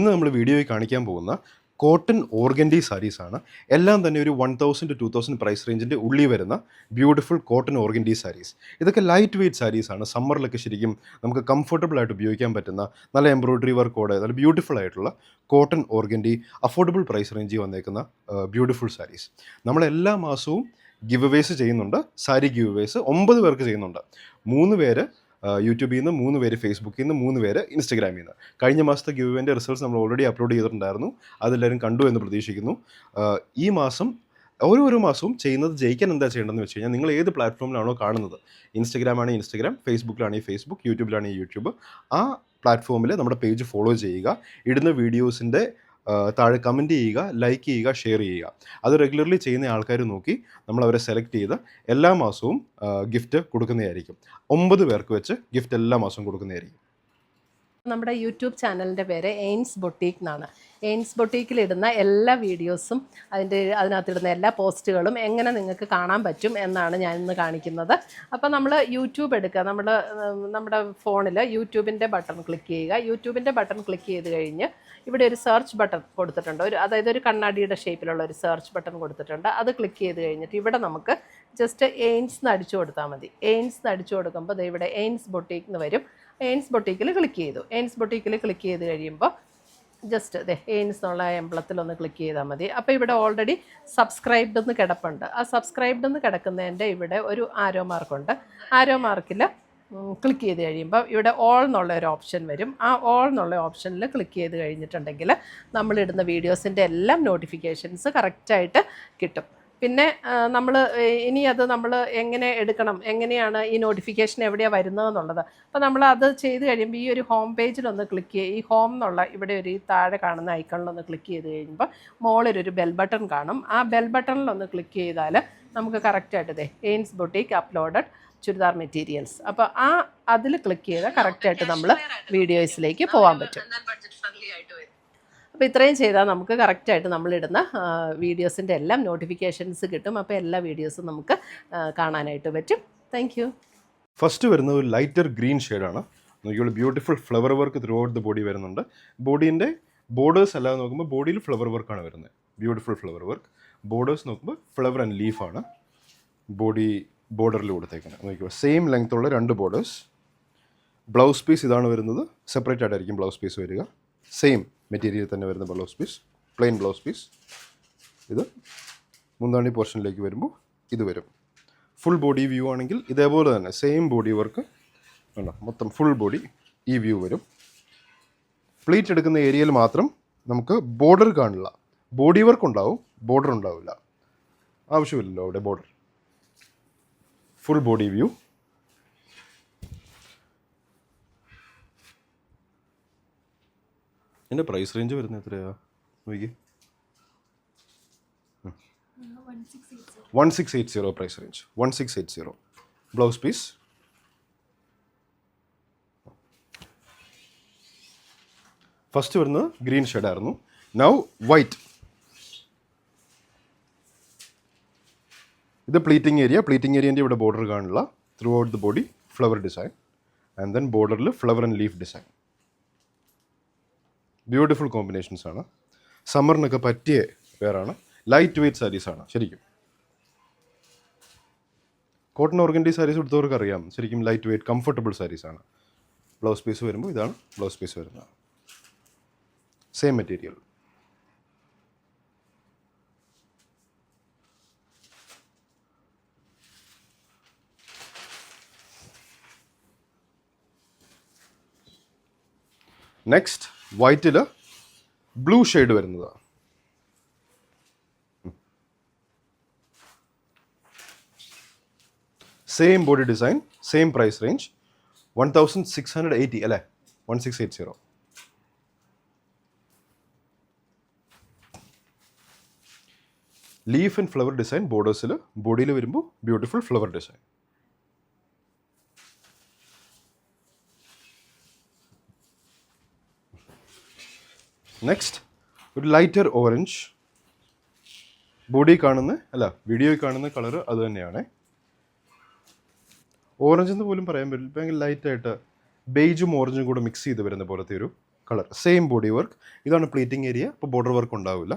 ഇന്ന് നമ്മൾ വീഡിയോയിൽ കാണിക്കാൻ പോകുന്ന കോട്ടൺ ഓർഗൻഡി സാരീസാണ്. എല്ലാം തന്നെ ഒരു 1000 to 2000 പ്രൈസ് റേഞ്ചിൻ്റെ ഉള്ളിൽ വരുന്ന ബ്യൂട്ടിഫുൾ കോട്ടൺ ഓർഗൻഡി സാരീസ്. ഇതൊക്കെ ലൈറ്റ് വെയ്റ്റ് സാരീസാണ്. സമ്മറിലൊക്കെ ശരിക്കും നമുക്ക് കംഫർട്ടബിൾ ആയിട്ട് ഉപയോഗിക്കാൻ പറ്റുന്ന നല്ല എംബ്രോയ്ഡറി വർക്കോടെ നല്ല ബ്യൂട്ടിഫുൾ ആയിട്ടുള്ള കോട്ടൺ ഓർഗൻഡി അഫോർഡബിൾ പ്രൈസ് റേഞ്ചിൽ വന്നേക്കുന്ന ബ്യൂട്ടിഫുൾ സാരീസ്. നമ്മളെല്ലാ മാസവും ഗിവ് അവേസ് ചെയ്യുന്നുണ്ട്. സാരി ഗിവ് അവേസ് 9 പേർക്ക് ചെയ്യുന്നുണ്ട്. 3 പേര് യൂട്യൂബിൽ നിന്ന്, 3 പേര് ഫേസ്ബുക്കിൽ നിന്ന്, 3 പേര് ഇൻസ്റ്റഗ്രാമിൽ നിന്ന്. കഴിഞ്ഞ മാസത്തെ ഗിവ് അവേൻ്റെ റിസൾട്ട്സ് നമ്മൾ ഓൾറെഡി അപ്ലോഡ് ചെയ്തിട്ടുണ്ടായിരുന്നു. അതെല്ലാവരും കണ്ടു എന്ന് പ്രതീക്ഷിക്കുന്നു. ഈ മാസം ഓരോ മാസവും ചെയ്യുന്നത് ജയിക്കാൻ എന്താ ചെയ്യേണ്ടതെന്ന് വെച്ച് കഴിഞ്ഞാൽ, നിങ്ങൾ ഏത് പ്ലാറ്റ്ഫോമിലാണോ കാണുന്നത്, ഇൻസ്റ്റഗ്രാമാണെങ്കിൽ ഇൻസ്റ്റഗ്രാം, ഫേസ്ബുക്കിലാണെങ്കിൽ ഫേസ്ബുക്ക്, യൂട്യൂബിലാണെങ്കിൽ യൂട്യൂബ്, ആ പ്ലാറ്റ്ഫോമിൽ നമ്മുടെ പേജ് ഫോളോ ചെയ്യുക. ഇടുന്ന വീഡിയോസിൻ്റെ താഴെ കമൻറ്റ് ചെയ്യുക, ലൈക്ക് ചെയ്യുക, ഷെയർ ചെയ്യുക. അത് റെഗുലർലി ചെയ്യുന്ന ആൾക്കാർ നോക്കി നമ്മൾ അവരെ സെലക്ട് ചെയ്ത് എല്ലാ മാസവും ഗിഫ്റ്റ് കൊടുക്കുന്നതായിരിക്കും. 9 പേർക്ക് വെച്ച് ഗിഫ്റ്റ് എല്ലാ മാസവും കൊടുക്കുന്നതായിരിക്കും. നമ്മുടെ യൂട്യൂബ് ചാനലിൻ്റെ പേര് എയിൻസ് ബൊട്ടീക്ക് എന്നാണ്. എയിൻസ് ബൊട്ടീക്കിലിടുന്ന എല്ലാ വീഡിയോസും അതിനകത്തിടുന്ന എല്ലാ പോസ്റ്റുകളും എങ്ങനെ നിങ്ങൾക്ക് കാണാൻ പറ്റും എന്നാണ് ഞാൻ ഇന്ന് കാണിക്കുന്നത്. അപ്പോൾ നമ്മൾ യൂട്യൂബ് എടുക്കുക, നമ്മുടെ ഫോണിൽ യൂട്യൂബിൻ്റെ ബട്ടൺ ക്ലിക്ക് ചെയ്യുക. യൂട്യൂബിൻ്റെ ബട്ടൺ ക്ലിക്ക് ചെയ്ത് കഴിഞ്ഞ് ഇവിടെ ഒരു സെർച്ച് ബട്ടൺ കൊടുത്തിട്ടുണ്ട്. അതായത് ഒരു കണ്ണാടിയുടെ ഷേപ്പിലുള്ള ഒരു സെർച്ച് ബട്ടൺ കൊടുത്തിട്ടുണ്ട്. അത് ക്ലിക്ക് ചെയ്ത് കഴിഞ്ഞിട്ട് ഇവിടെ നമുക്ക് ജസ്റ്റ് എയിൻസ് എന്ന് അടിച്ചു കൊടുത്താൽ മതി. എയിൻസ് എന്ന് അടിച്ചു കൊടുക്കുമ്പോൾ ഇവിടെ എയിൻസ് ബൊട്ടീക്ക് എന്ന് വരും. എയിൻസ് ബൊട്ടീക്കിൽ ക്ലിക്ക് ചെയ്തു. എയിൻസ് ബൊട്ടീക്കിൽ ക്ലിക്ക് ചെയ്ത് കഴിയുമ്പോൾ ജസ്റ്റ് എയിൻസ് എന്നുള്ള എംബ്ലത്തിലൊന്ന് ക്ലിക്ക് ചെയ്താൽ മതി. അപ്പോൾ ഇവിടെ ഓൾറെഡി സബ്സ്ക്രൈബ്ഡ് എന്ന് കിടപ്പുണ്ട്. ആ സബ്സ്ക്രൈബ്ഡ് എന്ന് കിടക്കുന്നതിൻ്റെ ഇവിടെ ഒരു ആരോ മാർക്കുണ്ട്. ആരോ മാർക്കിൽ ക്ലിക്ക് ചെയ്ത് കഴിയുമ്പോൾ ഇവിടെ ഓൾ എന്നുള്ള ഒരു ഓപ്ഷൻ വരും. ആ ഓൾ എന്നുള്ള ഓപ്ഷനിൽ ക്ലിക്ക് ചെയ്ത് കഴിഞ്ഞിട്ടുണ്ടെങ്കിൽ നമ്മളിടുന്ന വീഡിയോസിൻ്റെ എല്ലാം നോട്ടിഫിക്കേഷൻസ് കറക്റ്റായിട്ട് കിട്ടും. പിന്നെ നമ്മൾ എങ്ങനെ എടുക്കണം, എങ്ങനെയാണ് ഈ നോട്ടിഫിക്കേഷൻ എവിടെയാണ് വരുന്നതെന്നുള്ളത്. അപ്പോൾ നമ്മൾ അത് ചെയ്ത് കഴിയുമ്പോൾ ഈ ഒരു ഹോം പേജിലൊന്ന് ക്ലിക്ക് ചെയ്യുക. ഈ ഹോം എന്നുള്ള ഇവിടെ ഒരു താഴെ കാണുന്ന ഐക്കണിലൊന്ന് ക്ലിക്ക് ചെയ്ത് കഴിയുമ്പോൾ മുകളിലൊരു ബെൽ ബട്ടൺ കാണും. ആ ബെൽ ബട്ടണിലൊന്ന് ക്ലിക്ക് ചെയ്താൽ നമുക്ക് കറക്റ്റായിട്ട് എയിൻസ് ബൊട്ടീക്ക് അപ്ലോഡഡ് ചുരിദാർ മെറ്റീരിയൽസ്, അപ്പോൾ അതിൽ ക്ലിക്ക് ചെയ്താൽ കറക്റ്റായിട്ട് നമ്മൾ വീഡിയോസിലേക്ക് പോകാൻ പറ്റും. അപ്പോൾ ഇത്രയും ചെയ്താൽ നമുക്ക് കറക്റ്റായിട്ട് നമ്മളിടുന്ന വീഡിയോസിൻ്റെ എല്ലാം നോട്ടിഫിക്കേഷൻസ് കിട്ടും. അപ്പോൾ എല്ലാ വീഡിയോസും നമുക്ക് കാണാനായിട്ട് പറ്റും. Thank you. ഫസ്റ്റ് വരുന്നത് ഒരു ലൈറ്റർ ഗ്രീൻ ഷെയ്ഡാണ്. നോക്കിയുള്ള beautiful flower work throughout the body വരുന്നുണ്ട്. ബോഡീൻ്റെ ബോർഡേഴ്സ് അല്ലാതെ നോക്കുമ്പോൾ ബോഡിയിൽ ഫ്ലവർ വർക്കാണ് വരുന്നത്. Beautiful flower work. ബോർഡേഴ്സ് നോക്കുമ്പോൾ ഫ്ലവർ ആൻഡ് ലീഫാണ് ബോർഡറിൽ കൊടുത്തേക്കുന്നത്. നോക്കിയോ, സെയിം ലെങ്ത്തുള്ള 2 ബോർഡേഴ്സ്. ബ്ലൗസ് പീസ് ഇതാണ് വരുന്നത്. സെപ്പറേറ്റ് ആയിട്ടായിരിക്കും ബ്ലൗസ് പീസ് വരിക. സെയിം മെറ്റീരിയൽ തന്നെ വരുന്ന blouse piece, plain blouse piece. ഇത് മുന്താണി പോർഷനിലേക്ക് വരുമ്പോൾ ഇത് വരും. ഫുൾ ബോഡി വ്യൂ ആണെങ്കിൽ ഇതേപോലെ തന്നെ സെയിം ബോഡി വർക്ക് ആണ്. മൊത്തം ഫുൾ ബോഡി ഈ വ്യൂ വരും. പ്ലീറ്റ് എടുക്കുന്ന ഏരിയയിൽ മാത്രം നമുക്ക് ബോർഡർ കാണില്ല. ബോഡി വർക്ക് ഉണ്ടാവും, ബോർഡർ ഉണ്ടാവില്ല. ആവശ്യമില്ലല്ലോ അവിടെ ബോർഡർ. Full body view. ഇതിൻ്റെ പ്രൈസ് റേഞ്ച് വരുന്നത് എത്രയാണ് നോക്കി? 1680 price range. 1680. Blouse piece. First വരുന്നത് ഗ്രീൻ ഷെയ്ഡായിരുന്നു. Now white. ഇത് പ്ലീറ്റിംഗ് ഏരിയൻ്റെ ഇവിടെ ബോർഡർ കാണില്ല. Throughout the body flower design and then ബോർഡറിൽ flower and leaf design. Beautiful combinations ആണ്. സമ്മറിനൊക്കെ പറ്റിയ പേരാണ്. ലൈറ്റ് വെയ്റ്റ് സാരീസാണ് ശരിക്കും. കോട്ടൺ ഓർഗൻഡി സാരീസ് എടുത്തവർക്ക് അറിയാം, ശരിക്കും ലൈറ്റ് വെയ്റ്റ് കംഫർട്ടബിൾ സാരീസാണ്. ബ്ലൗസ് പീസ് വരുമ്പോൾ ഇതാണ് ബ്ലൗസ് പീസ് വരുന്നത്. Same material. നെക്സ്റ്റ് വൈറ്റിൽ ബ്ലൂ ഷെയ്ഡ് വരുന്നതാണ്. Same body design, same price range. 1680 അല്ലേ? 1680. ലീഫ് ആൻഡ് ഫ്ലവർ ഡിസൈൻ ബോർഡേഴ്സിൽ. ബോഡിയിൽ വരുമ്പോൾ ബ്യൂട്ടിഫുൾ ഫ്ലവർ ഡിസൈൻ. നെക്സ്റ്റ് ഒരു ലൈറ്റർ ഓറഞ്ച്. വീഡിയോയിൽ കാണുന്ന കളർ അത് തന്നെയാണ്. ഓറഞ്ച് എന്ന് പോലും പറയാൻ പറ്റില്ല. ഭയങ്കര ലൈറ്റായിട്ട് ബേജും ഓറഞ്ചും കൂടെ മിക്സ് ചെയ്ത് വരുന്ന പോലത്തെ ഒരു കളർ, സെയിം ബോഡി വർക്ക്. ഇതാണ് പ്ലീറ്റിംഗ് ഏരിയ, ഇപ്പോൾ ബോർഡർ വർക്ക് ഉണ്ടാവില്ല.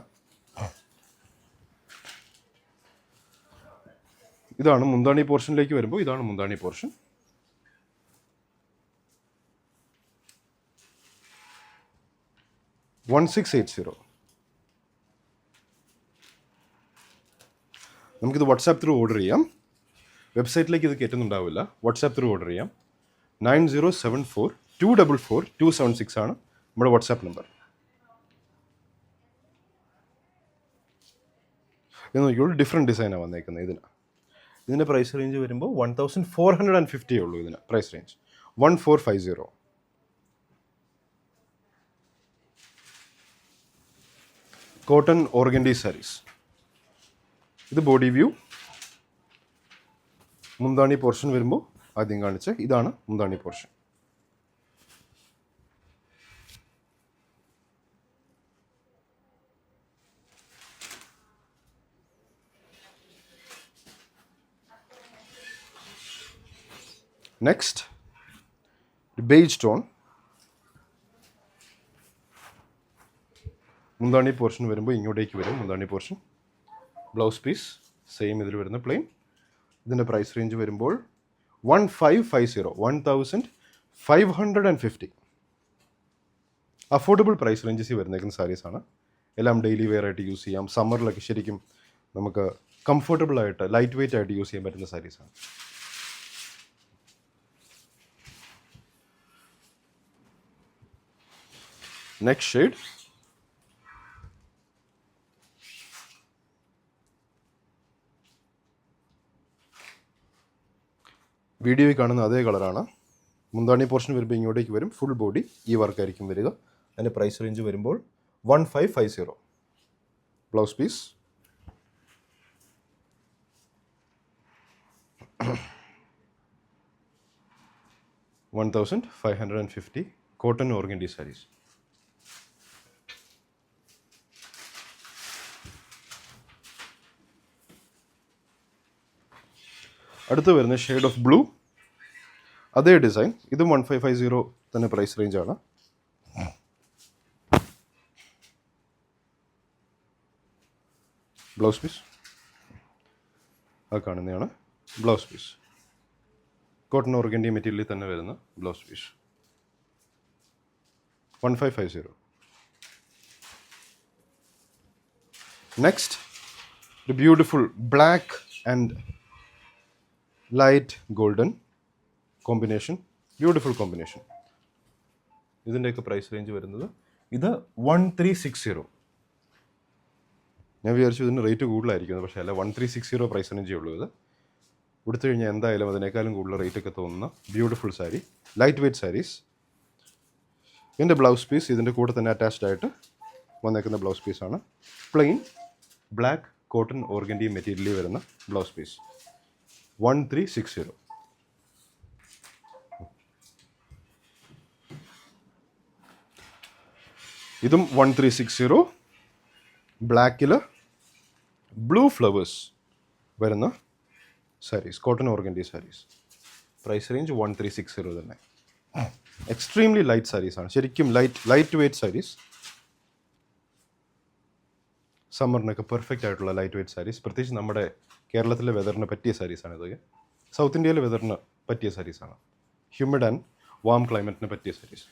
ഇതാണ് മുന്താണി പോർഷനിലേക്ക് വരുമ്പോൾ, ഇതാണ് മുന്താണി പോർഷൻ. $1680. നമുക്കിത് വാട്സാപ്പ് ത്രൂ ഓർഡർ ചെയ്യാം. വെബ്സൈറ്റിലേക്ക് ഇത് കയറ്റുന്നുണ്ടാവില്ല. വാട്സാപ്പ് ത്രൂ ഓർഡർ ചെയ്യാം. 9074244276 ആണ് നമ്മുടെ വാട്സാപ്പ് നമ്പർ. ഇത് നോക്കിയോളൂ, ഡിഫറെൻറ്റ് ഡിസൈനാണ് വന്നേക്കുന്നത് ഇതിൻ്റെ പ്രൈസ് റേഞ്ച് വരുമ്പോൾ 1450 ഉള്ളൂ. ഇതിന് price range 1450. Cotton organdy saris. ഇത് ബോഡി വ്യൂ. മുന്താണി പോർഷൻ വരുമ്പോൾ ആദ്യം കാണിച്ച ഇതാണ് മുന്താണി പോർഷൻ. Next beige tone. മുന്താണി പോർഷൻ വരുമ്പോൾ ഇങ്ങോട്ടേക്ക് വരും മുന്താണി പോർഷൻ. ബ്ലൗസ് പീസ് സെയിം ഇതിൽ വരുന്ന പ്ലെയിൻ. ഇതിൻ്റെ പ്രൈസ് റേഞ്ച് വരുമ്പോൾ 1550. അഫോർഡബിൾ പ്രൈസ് റേഞ്ചസിൽ വരുന്നേക്കുന്ന സാരീസാണ്. എല്ലാം ഡെയിലി വെയർ ആയിട്ട് യൂസ് ചെയ്യാം. സമ്മറിലൊക്കെ ശരിക്കും നമുക്ക് കംഫർട്ടബിൾ ആയിട്ട് ലൈറ്റ് വെയ്റ്റ് ആയിട്ട് യൂസ് ചെയ്യാൻ പറ്റുന്ന സാരീസാണ്. നെക്സ്റ്റ് ഷെയ്ഡ് വീഡിയോയിൽ കാണുന്ന അതേ കളറാണ്. മുന്താണി പോർഷൻ വരുമ്പോൾ ഇങ്ങോട്ടേക്ക് വരും. ഫുൾ ബോഡി ഈ വർക്കായിരിക്കും വരിക. അതിൻ്റെ പ്രൈസ് റേഞ്ച് വരുമ്പോൾ 1550. Blouse piece. $1550. Cotton organdy saris. അടുത്ത് വരുന്ന ഷെയ്ഡ് ഓഫ് ബ്ലൂ. അതേ ഡിസൈൻ. ഇതും 1550 തന്നെ പ്രൈസ് റേഞ്ചാണ്. ബ്ലൗസ് പീസ് ആ കാണുന്നതാണ് ബ്ലൗസ് പീസ്. കോട്ടൺ ഓർഗൻഡി മെറ്റീരിയലിൽ തന്നെ വരുന്ന ബ്ലൗസ് പീസ്. 1550. നെക്സ്റ്റ് ഒരു beautiful black and light golden combination. Beautiful combination. ഇതിൻ്റെയൊക്കെ പ്രൈസ് റേഞ്ച് വരുന്നത് ഇത് 1360. ഞാൻ വിചാരിച്ചു ഇതിന് റേറ്റ് കൂടുതലായിരിക്കുന്നത്, പക്ഷേ അല്ല, 1360 പ്രൈസ് റേഞ്ചേ ഉള്ളൂ. ഇത് കൊടുത്തു കഴിഞ്ഞാൽ എന്തായാലും അതിനേക്കാളും കൂടുതൽ റേറ്റൊക്കെ തോന്നുന്ന beautiful sari, light weight saris. ഇതിൻ്റെ ബ്ലൗസ് പീസ് ഇതിൻ്റെ കൂടെ തന്നെ അറ്റാച്ച്ഡ് ആയിട്ട് വന്നേക്കുന്ന ബ്ലൗസ് പീസാണ്. പ്ലെയിൻ ബ്ലാക്ക് കോട്ടൺ ഓർഗൻഡി മെറ്റീരിയലിൽ വരുന്ന ബ്ലൗസ് പീസ്. 1360. ഇതും 1360. ബ്ലാക്കിൽ ബ്ലൂ ഫ്ലവേഴ്സ് വരുന്ന saris, cotton organdy saris. Price range 1360 തന്നെ. എക്സ്ട്രീംലി ലൈറ്റ് സാരീസാണ്, ശരിക്കും ലൈറ്റ് വെയ്റ്റ് സാരീസ്. സമ്മറിനൊക്കെ പെർഫെക്റ്റ് ആയിട്ടുള്ള ലൈറ്റ് വെയ്റ്റ് സാരീസ്. പ്രത്യേകിച്ച് നമ്മുടെ കേരളത്തിലെ വെതറിന് പറ്റിയ സാരീസാണ് ഇതൊക്കെ. സൗത്ത് ഇന്ത്യയിലെ വെതറിന് പറ്റിയ സാരീസാണ്. ഹ്യൂമിഡ് ആൻഡ് വാം ക്ലൈമറ്റിന് പറ്റിയ സാരീസ്.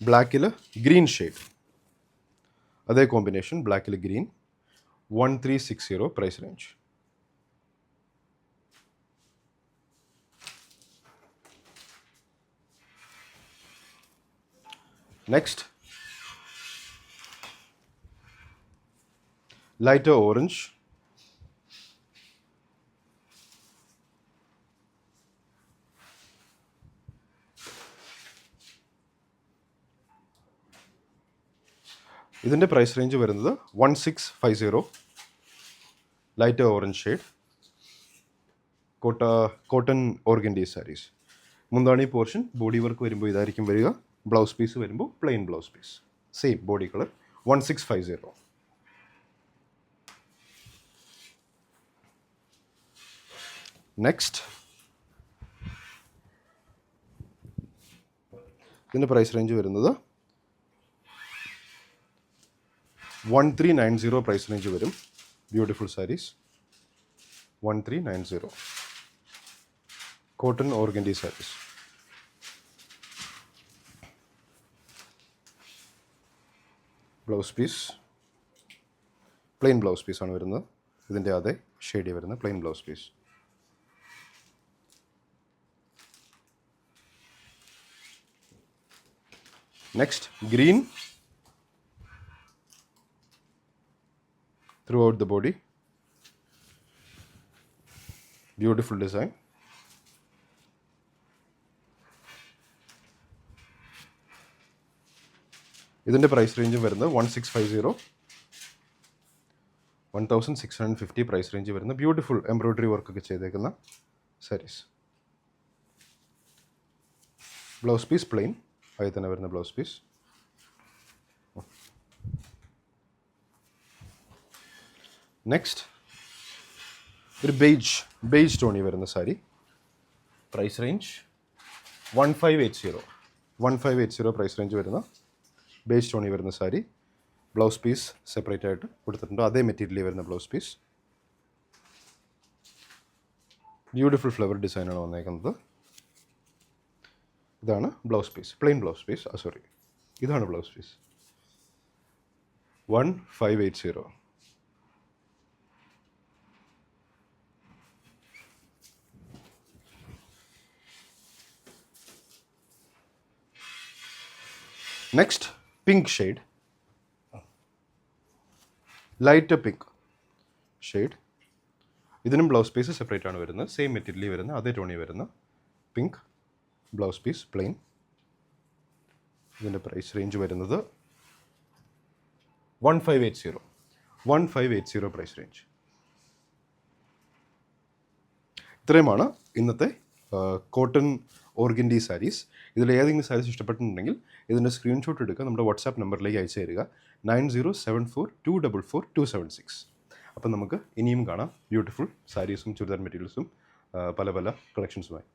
ബ്ലാക്കിൽ ഗ്രീൻ ഷെയ്ഡ്, അതേ കോമ്പിനേഷൻ. ബ്ലാക്കിൽ green. 1360 price range. Next lighter orange. ഇതിൻ്റെ പ്രൈസ് റേഞ്ച് വരുന്നത് 1650. Lighter orange shade. Cotton organdy sarees. മുന്താണി പോർഷൻ ബോഡി വർക്ക് വരുമ്പോൾ ഇതായിരിക്കും വരിക. ബ്ലൗസ് പീസ് വരുമ്പോൾ plain blouse piece. Same body colour. 1650. Next ഇതിൻ്റെ പ്രൈസ് റേഞ്ച് വരുന്നത് 1390 പ്രൈസ് റേഞ്ച് വരും. Beautiful sarees 1390 cotton organdy sarees. Blouse piece plain blouse പീസാണ് വരുന്നത്. ഇതിൻ്റെ അതേ ഷെയ്ഡിൽ വരുന്ന plain blouse piece. Next green throughout the body. Beautiful design. ഇതിൻ്റെ പ്രൈസ് റേഞ്ച് വരുന്നത് 1650 പ്രൈസ് റേഞ്ച് വരുന്ന ബ്യൂട്ടിഫുൾ എംബ്രോയ്ഡറി വർക്കൊക്കെ ചെയ്തേക്കുന്ന സാരീസ്. ബ്ലൗസ് പീസ് പ്ലെയിൻ ആയി തന്നെ വരുന്ന ബ്ലൗസ് പീസ്. നെക്സ്റ്റ് ഒരു ബേജ് ടോണി വരുന്ന sari. Price range 1580 price range വരുന്ന ബേജ് ടോണി വരുന്ന സാരി. ബ്ലൗസ് പീസ് സെപ്പറേറ്റ് ആയിട്ട് കൊടുത്തിട്ടുണ്ട്. അതേ മെറ്റീരിയലിൽ വരുന്ന ബ്ലൗസ് പീസ്. ബ്യൂട്ടിഫുൾ ഫ്ലവർ ഡിസൈനാണ് വന്നേക്കുന്നത്. ഇതാണ് blouse piece, plain blouse piece. ഇതാണ് blouse piece. 1580. Next pink shade, light pink shade. ഇതിനും ബ്ലൗസ് പീസ് സെപ്പറേറ്റ് ആണ് വരുന്നത്. സെയിം മെറ്റീരിയലിൽ വരുന്ന അതേ ടോണി വരുന്ന പിങ്ക് ബ്ലൗസ് പീസ് പ്ലെയിൻ. ഇതിൻ്റെ പ്രൈസ് റേഞ്ച് വരുന്നത് 1580 പ്രൈസ് റേഞ്ച്. ഇത്രയുമാണ് ഇന്നത്തെ കോട്ടൺ ഓർഗൻഡി സാരീസ്. ഇതിൽ ഏതെങ്കിലും സാരീസ് ഇഷ്ടപ്പെട്ടിട്ടുണ്ടെങ്കിൽ ഇതിൻ്റെ സ്ക്രീൻഷോട്ട് എടുക്കുക, നമ്മുടെ വാട്സാപ്പ് നമ്പറിലേക്ക് അയച്ചു തരിക 9074244276. അപ്പം നമുക്ക് ഇനിയും കാണാം ബ്യൂട്ടിഫുൾ സാരീസും ചുരിദാർ മെറ്റീരിയൽസും പല കളക്ഷൻസുമായി.